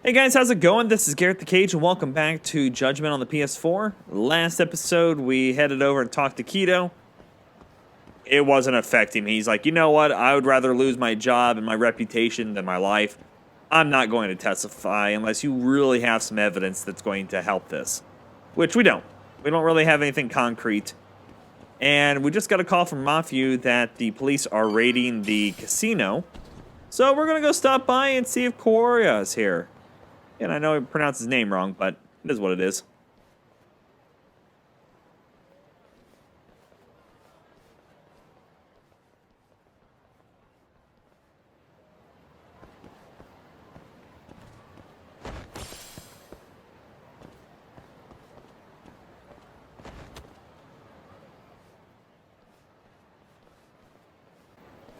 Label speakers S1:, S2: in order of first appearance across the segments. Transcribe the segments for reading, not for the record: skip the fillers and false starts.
S1: Hey guys, how's it going? This is Garrett the Cage, and welcome back to Judgment on the PS4. Last episode, we headed over and talked to Keto. It wasn't affecting me. He's like, you know what? I would rather lose my job and my reputation than my life. I'm not going to testify unless you really have some evidence that's going to help this. Which we don't. We don't really have anything concrete. And we just got a call from Mafia that the police are raiding the casino. So we're going to go stop by and see if Kuroiwa is here. And I know I pronounced his name wrong, but it is what it is.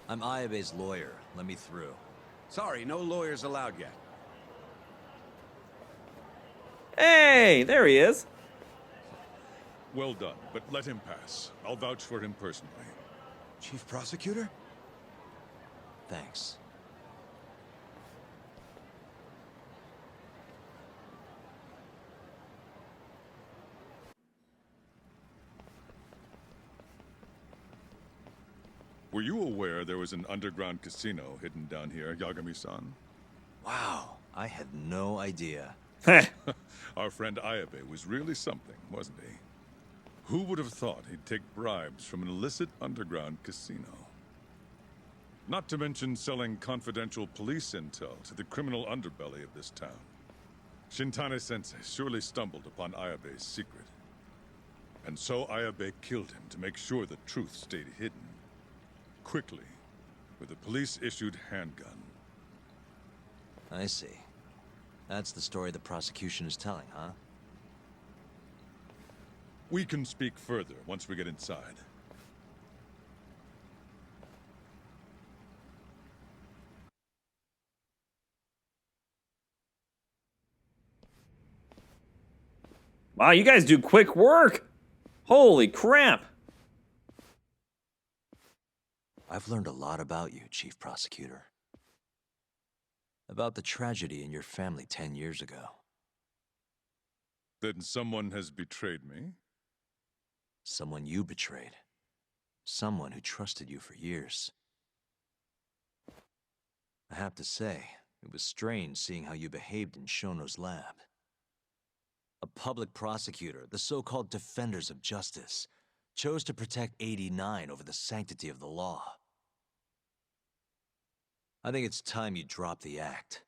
S2: I'm Ayabe's lawyer. Let me through.
S3: Sorry, no lawyers allowed yet.
S1: Hey, there he is.
S4: Well done, but let him pass. I'll vouch for him personally.
S3: Chief Prosecutor?
S2: Thanks.
S4: Were you aware there was an underground casino hidden down here, Yagami-san?
S2: Wow, I had no idea.
S4: Our friend Ayabe was really something, wasn't he? Who would have thought he'd take bribes from an illicit underground casino? Not to mention selling confidential police intel to the criminal underbelly of this town. Shintane-sensei surely stumbled upon Ayabe's secret. And so Ayabe killed him to make sure the truth stayed hidden. Quickly, with a police-issued handgun.
S2: I see. That's the story the prosecution is telling, huh?
S4: We can speak further once we get inside.
S1: Wow, you guys do quick work. Holy crap.
S2: I've learned a lot about you, Chief Prosecutor. About the tragedy in your family 10 years ago.
S4: Then someone has betrayed me?
S2: Someone you betrayed. Someone who trusted you for years. I have to say, it was strange seeing how you behaved in Shono's lab. A public prosecutor, the so-called defenders of justice, chose to protect 89 over the sanctity of the law. I think it's time you drop the act.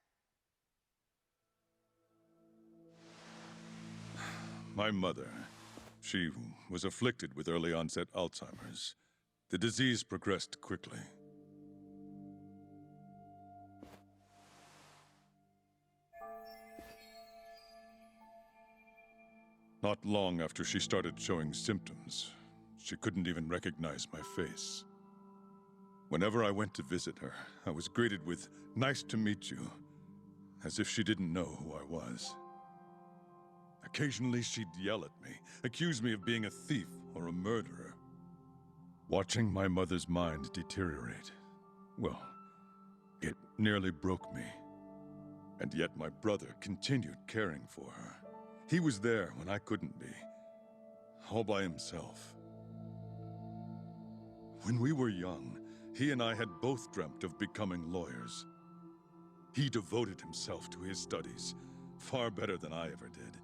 S4: My mother, she was afflicted with early onset Alzheimer's. The disease progressed quickly. Not long after she started showing symptoms, she couldn't even recognize my face. Whenever I went to visit her, I was greeted with, "Nice to meet you," as if she didn't know who I was. Occasionally she'd yell at me, accuse me of being a thief or a murderer. Watching my mother's mind deteriorate, well, it nearly broke me. And yet my brother continued caring for her. He was there when I couldn't be, all by himself. When we were young, he and I had both dreamt of becoming lawyers. He devoted himself to his studies, far better than I ever did.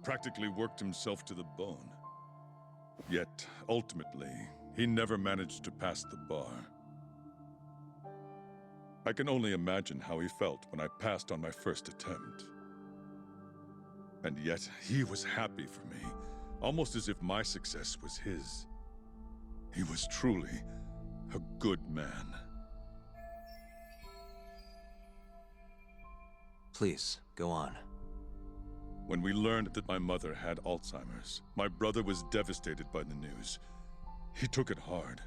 S4: Practically worked himself to the bone. Yet, ultimately, he never managed to pass the bar. I can only imagine how he felt when I passed on my first attempt. And yet, he was happy for me, almost as if my success was his. He was truly a good man.
S2: Please, go on.
S4: When we learned that my mother had Alzheimer's, my brother was devastated by the news. He took it hard.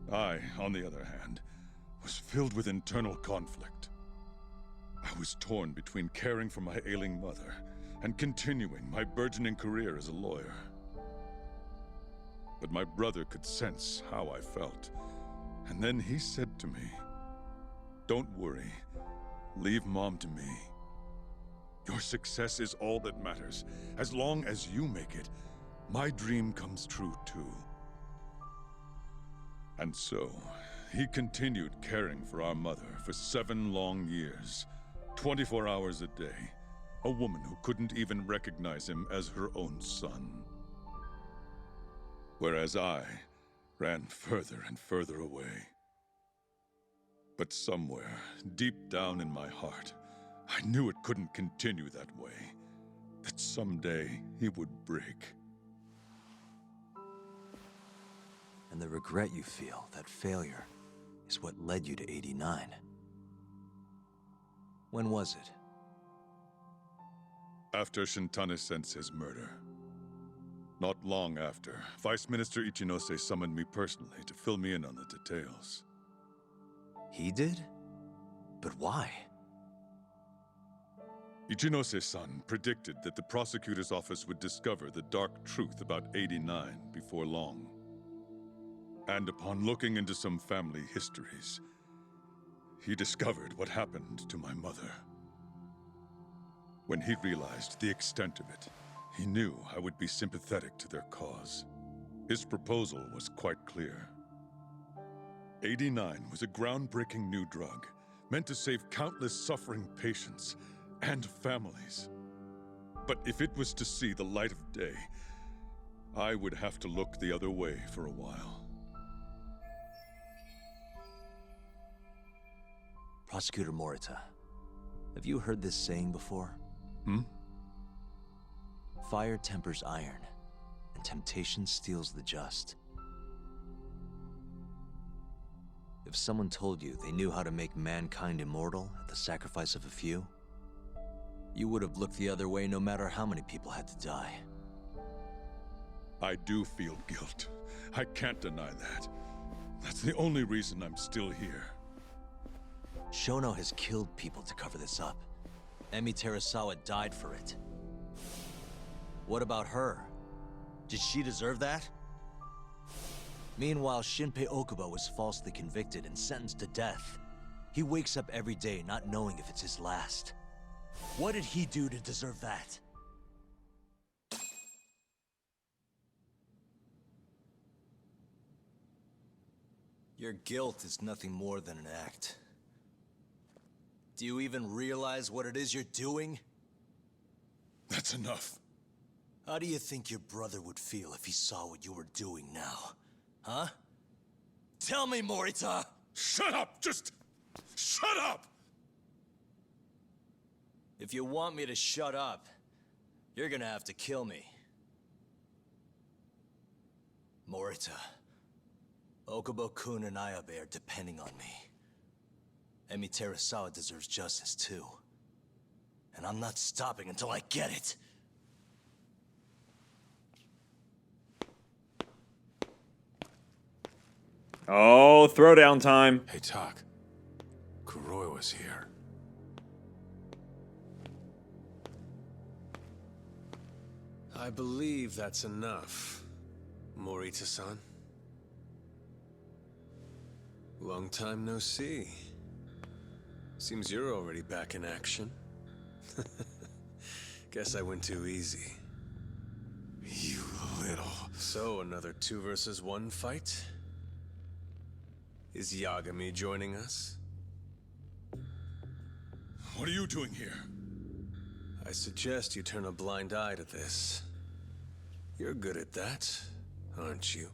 S4: I, on the other hand, was filled with internal conflict. I was torn between caring for my ailing mother and continuing my burgeoning career as a lawyer. But my brother could sense how I felt, and then he said to me, "Don't worry. Leave Mom to me. Your success is all that matters. As long as you make it, my dream comes true too. And so, he continued caring for our mother for 7 long years, 24 hours a day. A woman who couldn't even recognize him as her own son. Whereas I ran further and further away. But somewhere, deep down in my heart, I knew it couldn't continue that way. That someday he would break.
S2: And the regret you feel, that failure, is what led you to 89. When was it?
S4: After Shintane-sensei's murder. Not long after, Vice Minister Ichinose summoned me personally to fill me in on the details.
S2: He did? But why?
S4: Ichinose-san predicted that the prosecutor's office would discover the dark truth about 89 before long. And upon looking into some family histories, he discovered what happened to my mother. When he realized the extent of it, he knew I would be sympathetic to their cause. His proposal was quite clear. 89 was a groundbreaking new drug, meant to save countless suffering patients and families. But if it was to see the light of day, I would have to look the other way for a while.
S2: Prosecutor Morita, have you heard this saying before? Fire tempers iron, and temptation steals the just. If someone told you they knew how to make mankind immortal at the sacrifice of a few, you would have looked the other way no matter how many people had to die.
S4: I do feel guilt. I can't deny that. That's the only reason I'm still here.
S2: Shono has killed people to cover this up. Emi Terasawa died for it. What about her? Did she deserve that? Meanwhile, Shinpei Okubo was falsely convicted and sentenced to death. He wakes up every day not knowing if it's his last. What did he do to deserve that? Your guilt is nothing more than an act. Do you even realize what it is you're doing?
S4: That's enough.
S2: How do you think your brother would feel if he saw what you were doing now? Huh? Tell me, Morita!
S4: Shut up! Just shut up!
S2: If you want me to shut up, you're gonna have to kill me. Morita, Okubo-kun and Ayabe are depending on me. Emi Terasawa deserves justice too. And I'm not stopping until I get it.
S1: Oh, throwdown time.
S3: Hey, Tak. Kuroiwa's here. I believe that's enough, Morita-san. Long time no see. Seems you're already back in action. Guess I went too easy.
S4: You little...
S3: So, another 2 versus 1 fight? Is Yagami joining us?
S4: What are you doing here?
S3: I suggest you turn a blind eye to this. You're good at that, aren't you?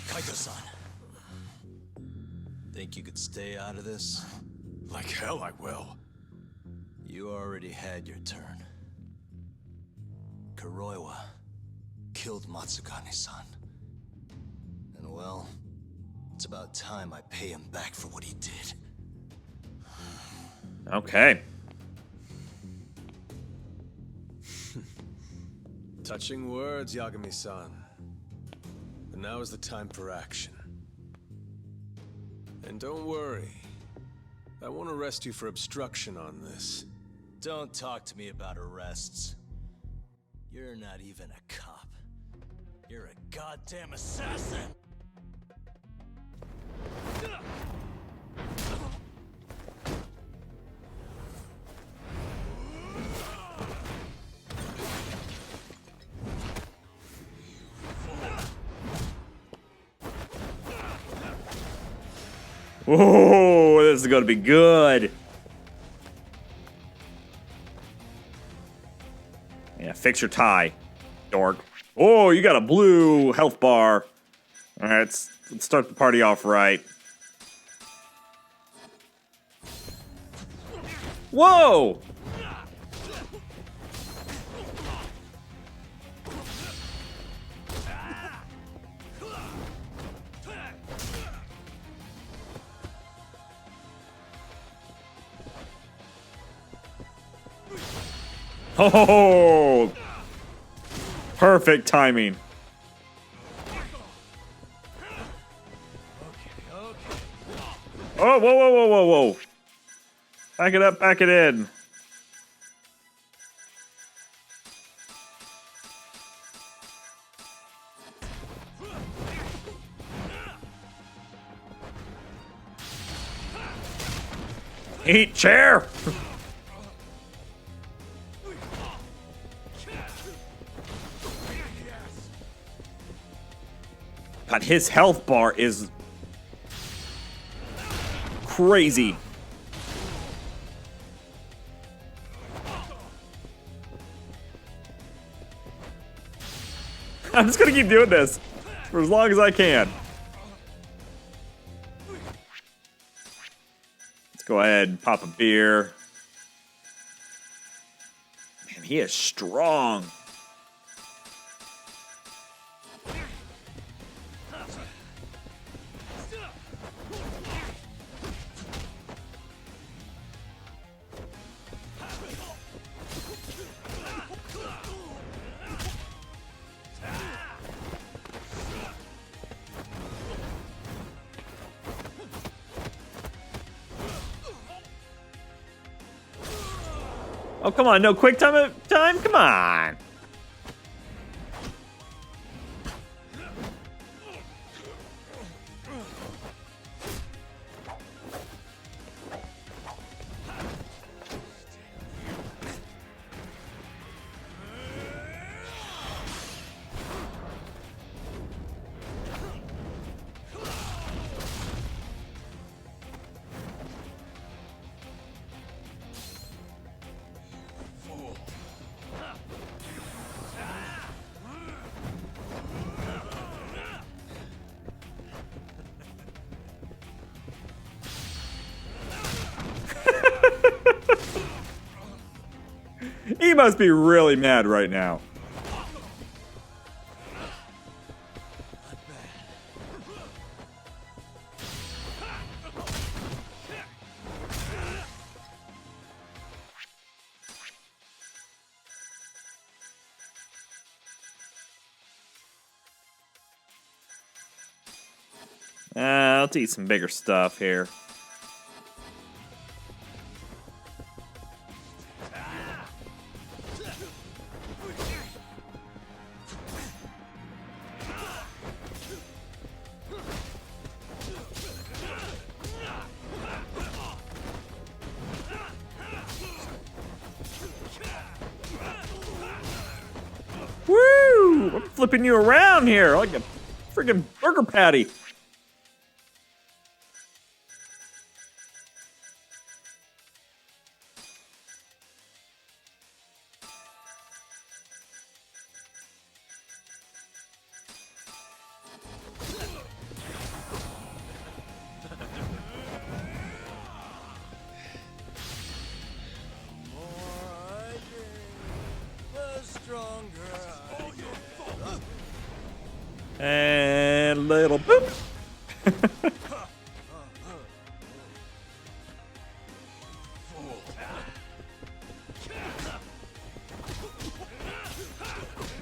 S2: Kaito-san. Think you could stay out of this?
S3: Like hell I will.
S2: You already had your turn. Kuroiwa killed Matsukane-san. And well, it's about time I pay him back for what he did.
S1: Okay.
S3: Touching words, Yagami-san. But now is the time for action. And don't worry. I won't arrest you for obstruction on this.
S2: Don't talk to me about arrests. You're not even a cop. You're a goddamn assassin!
S1: Whoa, this is gonna be good. Yeah, fix your tie, dork. Oh, you got a blue health bar. All right, let's start the party off right. Whoa! Oh, perfect timing. Oh, whoa, whoa, whoa, whoa, whoa. Back it up, back it in. Eat chair. God, his health bar is crazy. I'm just gonna keep doing this for as long as I can. Let's go ahead and pop a beer. Man, he is strong. Oh, come on, no quick time? Come on. He must be really mad right now. Let's eat some bigger stuff here. Woo! I'm flipping you around here like a freaking burger patty. And little boop.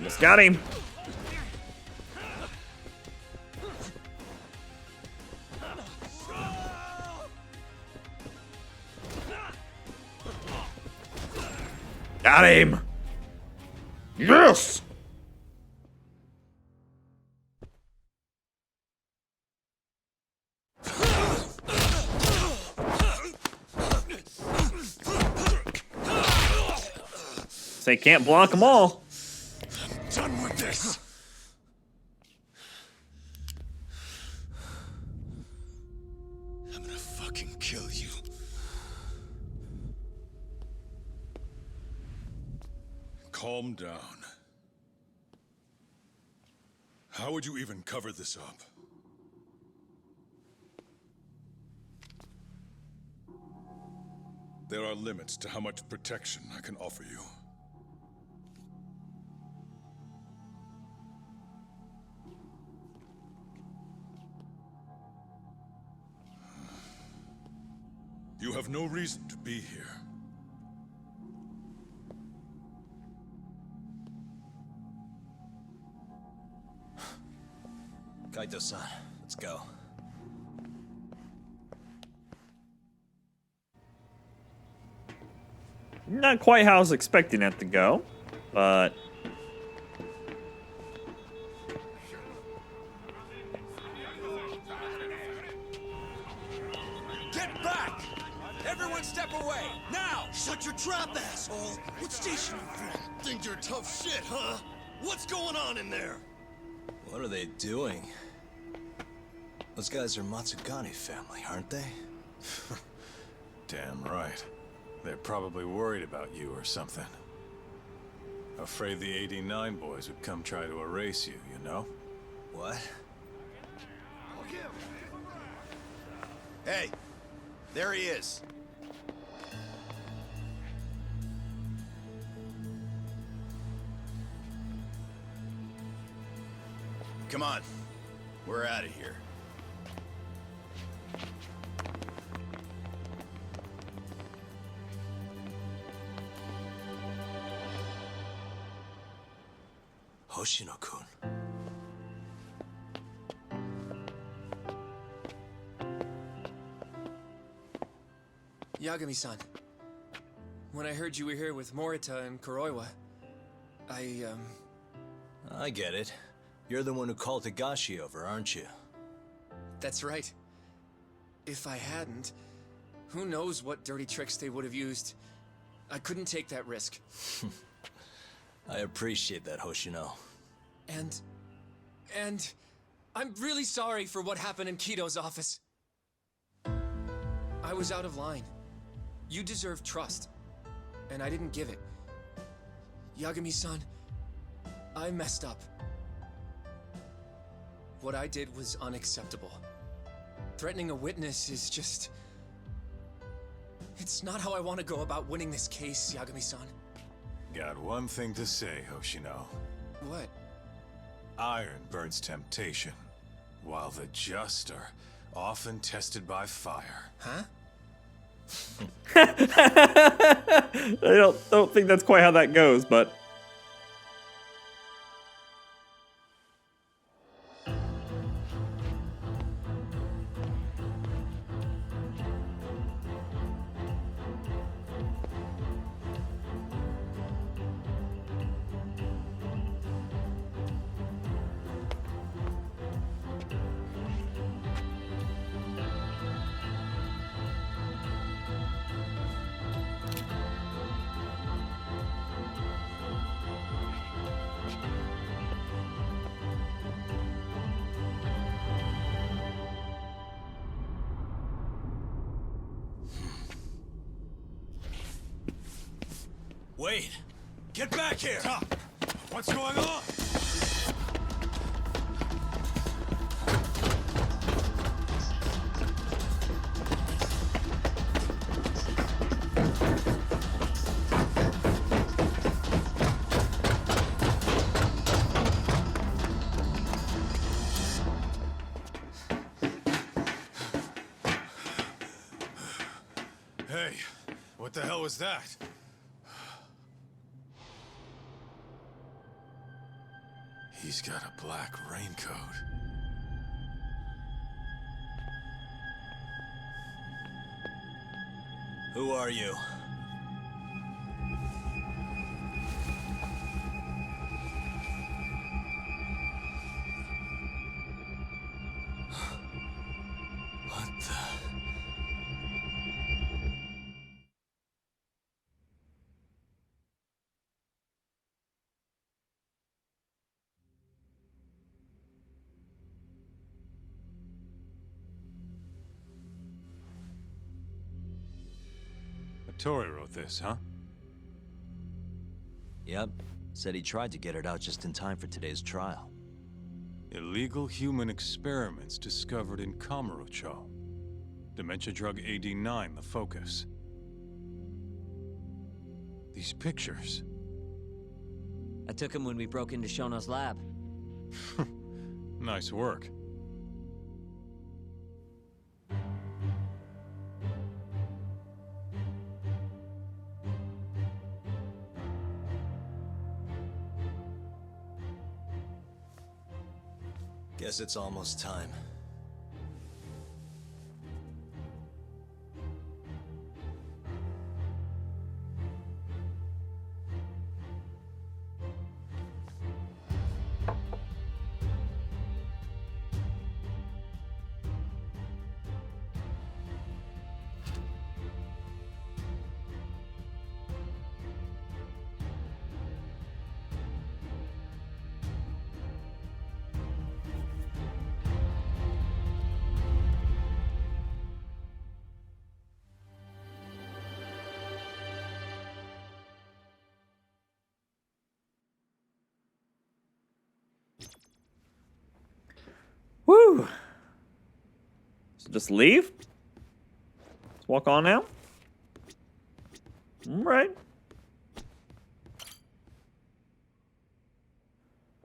S1: Just got him. Got him. Yes! They can't block them all.
S3: Done with this. I'm gonna fucking kill you.
S4: Calm down. How would you even cover this up? There are limits to how much protection I can offer you. You have no reason to be here.
S2: Kaito-san, let's go.
S1: Not quite how I was expecting it to go, but...
S3: Get back! Everyone step away, now! Shut your trap, asshole! What station you from? Think you're tough shit, huh? What's going on in there?
S2: What are they doing? Those guys are Matsugane family, aren't they?
S3: Damn right. They're probably worried about you or something. Afraid the 89 boys would come try to erase you, you know?
S2: What?
S5: Hey, there he is. Come on, we're out of here.
S2: Hoshino-kun.
S6: Yagami-san, when I heard you were here with Morita and Kuroiwa,
S2: I get it. You're the one who called Higashi over, aren't you?
S6: that's right. If I hadn't, who knows what dirty tricks they would have used. I couldn't take that risk.
S2: I appreciate that, Hoshino.
S6: And I'm really sorry for what happened in Kito's office. I was out of line. You deserve trust, and I didn't give it. Yagami-san, I messed up. What I did was unacceptable. Threatening a witness is just... It's not how I want to go about winning this case, Yagami-san.
S3: Got one thing to say, Hoshino.
S6: What?
S3: Iron burns temptation, while the just are often tested by fire.
S6: Huh?
S1: I don't think that's quite how that goes, but...
S3: Wait! Get back here! What's going on? Hey, what the hell was that? He's got a black raincoat.
S2: Who are you? What the...
S4: Tori wrote this, huh?
S2: Yep. Said he tried to get it out just in time for today's trial.
S4: Illegal human experiments discovered in Kamurocho. Dementia drug AD9, the focus. These pictures.
S7: I took him when we broke into Shono's lab.
S4: Nice work.
S2: Guess it's almost time.
S1: Woo! So just leave? Let's walk on now? Alright.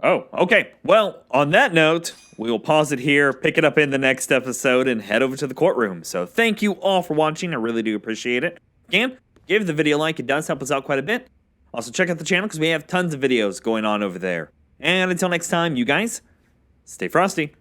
S1: Oh, okay. Well, on that note, we will pause it here, pick it up in the next episode, and head over to the courtroom. So thank you all for watching. I really do appreciate it. Again, give the video a like. It does help us out quite a bit. Also, check out the channel because we have tons of videos going on over there. And until next time, you guys, stay frosty.